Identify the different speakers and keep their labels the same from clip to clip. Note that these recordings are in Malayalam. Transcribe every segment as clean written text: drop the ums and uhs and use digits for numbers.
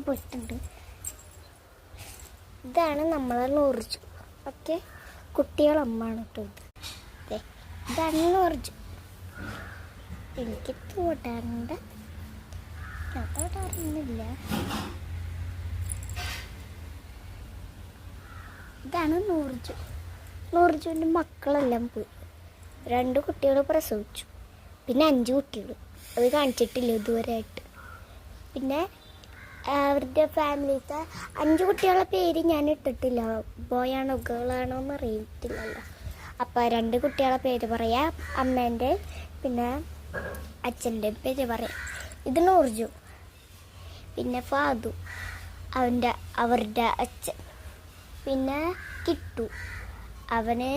Speaker 1: പോയിട്ടുണ്ട്. ഇതാണ് നമ്മളെ നൂർജു. ഓക്കെ, കുട്ടികളമ്മയാണ് കേട്ടോ ഇത്. ഇതാണ് നൂർജു. എനിക്ക് തൊടാറുണ്ട്, ഞാൻ തൊടാറൊന്നുമില്ല. ഇതാണ് നൂർജു. നൂർജുവിൻ്റെ മക്കളെല്ലാം പോയി. 2 കുട്ടികൾ പ്രസവിച്ചു, പിന്നെ 5 കുട്ടികൾ. അത് കാണിച്ചിട്ടില്ല ഇതുവരെയായിട്ട്. പിന്നെ അവരുടെ ഫാമിലിയിലത്തെ 5 കുട്ടികളുടെ പേര് ഞാൻ ഇട്ടിട്ടില്ല. ബോയാണോ ഗേളാണോ എന്ന് അറിയത്തില്ലല്ലോ. അപ്പോൾ 2 കുട്ടികളുടെ പേര് പറയാം, അമ്മേൻ്റെ പിന്നെ അച്ഛൻ്റെ പേര് പറയാം. ഇത് നൂർജു, പിന്നെ ഫാദു അവരുടെ അച്ഛൻ, പിന്നെ കിട്ടു, അവന്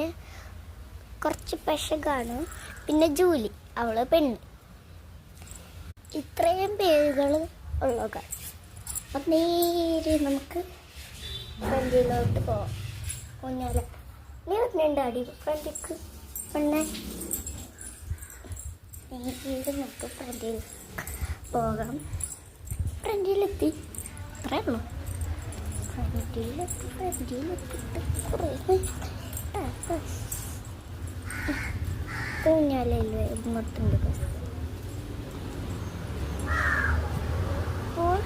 Speaker 1: കുറച്ച് പെശകാണ്, പിന്നെ ജൂലി, അവള് പെണ്ണ്. ഇത്രയും പേരുകൾ ഉള്ള. അപ്പം നേരെ നമുക്ക് ഫ്രണ്ടിലോട്ട് പോവാം. ഊഞ്ഞാല നീ ഒന്നുണ്ടാടി ഫ്രണ്ടിക്ക് പെണ്ണെ. നേരെ നമുക്ക് ഫ്രണ്ടിൽ പോകാം. ഫ്രണ്ടിലെത്തി, അത്രേ ഉള്ളൂ. ഫ്രണ്ടിലെത്തിയിട്ട് കുറേ ഊഞ്ഞാലയില്ലേ ഇങ്ങോട്ടുണ്ട്. അപ്പോൾ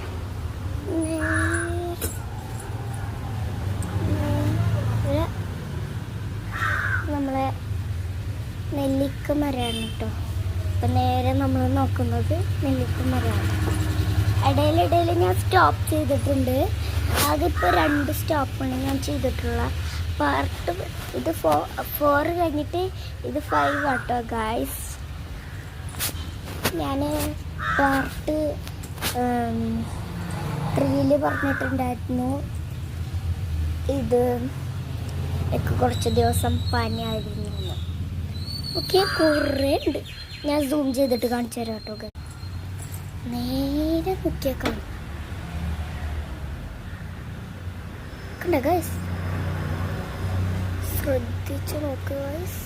Speaker 1: നമ്മളെ നെല്ലിക്ക മരമാണ് കേട്ടോ. അപ്പം നേരെ നമ്മൾ നോക്കുന്നത് നെല്ലിക്ക മരമാണ്. ഇടയിലിടയിൽ ഞാൻ സ്റ്റോപ്പ് ചെയ്തിട്ടുണ്ട്. അതിപ്പോൾ 2 സ്റ്റോപ്പാണ് ഞാൻ ചെയ്തിട്ടുള്ള പാർട്ട്. ഇത് 4 കഴിഞ്ഞിട്ട് ഇത് 5 ആട്ടോ ഗായ്സ്. ഞാൻ പാർട്ട് 3 പറഞ്ഞിട്ടുണ്ടായിരുന്നു. ഇത് ഒക്കെ കുറച്ച് ദിവസം പനിയായിരുന്നു. ഓക്കെ, കുറേ ഉണ്ട്. ഞാൻ സൂം ചെയ്തിട്ട് കാണിച്ചു തരാം കേട്ടോ. നേരെ നോക്കിയാൽ കാണും. കണ്ട ഗൈസ്, ശ്രദ്ധിച്ച് നോക്ക് ഗൈസ്,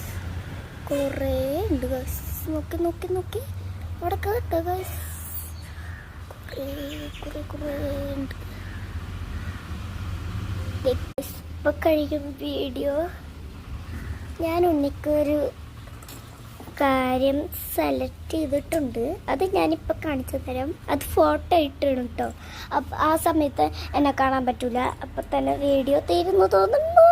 Speaker 1: കുറേ ഉണ്ട് ഗൈസ്. നോക്കി നോക്കി നോക്കി അവിടെ കേട്ടോ ഗൈസ്, കുറേ ഉണ്ട്. ഇപ്പം കഴിക്കും വീഡിയോ. ഞാൻ ഉണ്ണിക്കൊരു കാര്യം സെലക്ട് ചെയ്തിട്ടുണ്ട്. അത് ഞാനിപ്പോൾ കാണിച്ചു തരാം. അത് ഫോട്ടോ ഇട്ടിടും കേട്ടോ. അപ്പം ആ സമയത്ത് എന്നെ കാണാൻ പറ്റില്ല. അപ്പം തന്നെ വീഡിയോ തീരുന്നു തോന്നുന്നു.